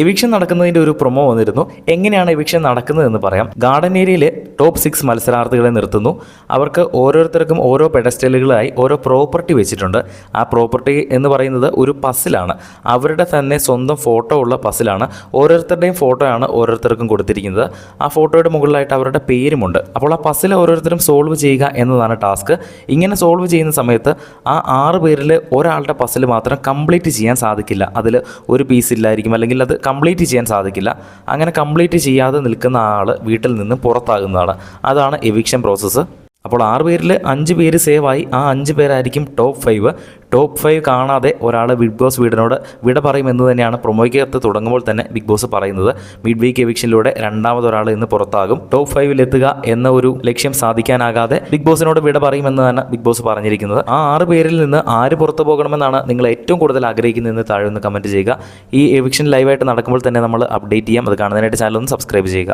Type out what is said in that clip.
Eviction നടക്കുന്നതിൻ്റെ ഒരു promo വന്നിരുന്നു. എങ്ങനെയാണ് എവിക്ഷൻ നടക്കുന്നതെന്ന് പറയാം. ഗാർഡൻ ഏരിയയിൽ ടോപ്പ് 6 മത്സരാർത്ഥികളെ നിർത്തുന്നു. അവർക്ക് ഓരോരുത്തർക്കും ഓരോ പെഡസ്റ്റലുകളായി ഓരോ പ്രോപ്പർട്ടി വെച്ചിട്ടുണ്ട്. ആ പ്രോപ്പർട്ടി എന്ന് പറയുന്നത് ഒരു പസിലാണ്. അവരുടെ തന്നെ സ്വന്തം ഫോട്ടോ ഉള്ള പസിലാണ്. ഓരോരുത്തരുടെയും ഫോട്ടോയാണ് ഓരോരുത്തർക്കും കൊടുത്തിരിക്കുന്നത്. ആ ഫോട്ടോയുടെ മുകളിലായിട്ട് അവരുടെ പേരുമുണ്ട്. അപ്പോൾ ആ പസിൽ ഓരോരുത്തരും സോൾവ് ചെയ്യുക എന്നതാണ് ടാസ്ക്. ഇങ്ങനെ സോൾവ് ചെയ്യുന്ന സമയത്ത് ആ 6 പേരിൽ ഒരാളുടെ പസിൽ മാത്രം കംപ്ലീറ്റ് ചെയ്യാൻ സാധിക്കില്ല. അതിൽ ഒരു പീസ് ഇല്ലായിരിക്കും, അല്ലെങ്കിൽ അത് കംപ്ലീറ്റ് ചെയ്യാൻ സാധിക്കില്ല. അങ്ങനെ കംപ്ലീറ്റ് ചെയ്യാതെ നിൽക്കുന്ന ആൾ വീട്ടിൽ നിന്ന് പുറത്താകുന്നതാണ്. അതാണ് എവിക്ഷൻ പ്രോസസ്സ്. അപ്പോൾ 6 പേരിൽ 5 പേര് സേവായി. ആ 5 പേരായിരിക്കും ടോപ്പ് 5. ടോപ്പ് 5 കാണാതെ ഒരാൾ ബിഗ് ബോസ് വീടിനോട് വിട പറയുമെന്ന് തന്നെയാണ് പ്രൊമോയ്ക്കകത്ത് തുടങ്ങുമ്പോൾ തന്നെ ബിഗ് ബോസ് പറയുന്നത്. മിഡ് വീക്ക് എവിക്ഷനിലൂടെ രണ്ടാമതൊരാൾ ഇന്ന് പുറത്താകും. ടോപ്പ് 5 എത്തുക എന്ന ഒരു ലക്ഷ്യം സാധിക്കാനാകാതെ ബിഗ് ബോസിനോട് വിട പറയുമെന്നാണ് ബിഗ് ബോസ് പറഞ്ഞിരിക്കുന്നത്. ആ 6 പേരിൽ നിന്ന് ആര് പുറത്തു പോകണമെന്നാണ് നിങ്ങൾ ഏറ്റവും കൂടുതൽ ആഗ്രഹിക്കുന്നതെന്ന് താഴെ ഒന്ന് കമൻറ്റ് ചെയ്യുക. ഈ എവിക്ഷൻ ലൈവായിട്ട് നടക്കുമ്പോൾ തന്നെ നമ്മൾ അപ്ഡേറ്റ് ചെയ്യാം. അത് കാണുന്നതിനായിട്ട് ചാനൽ ഒന്ന് സബ്സ്ക്രൈബ് ചെയ്യുക.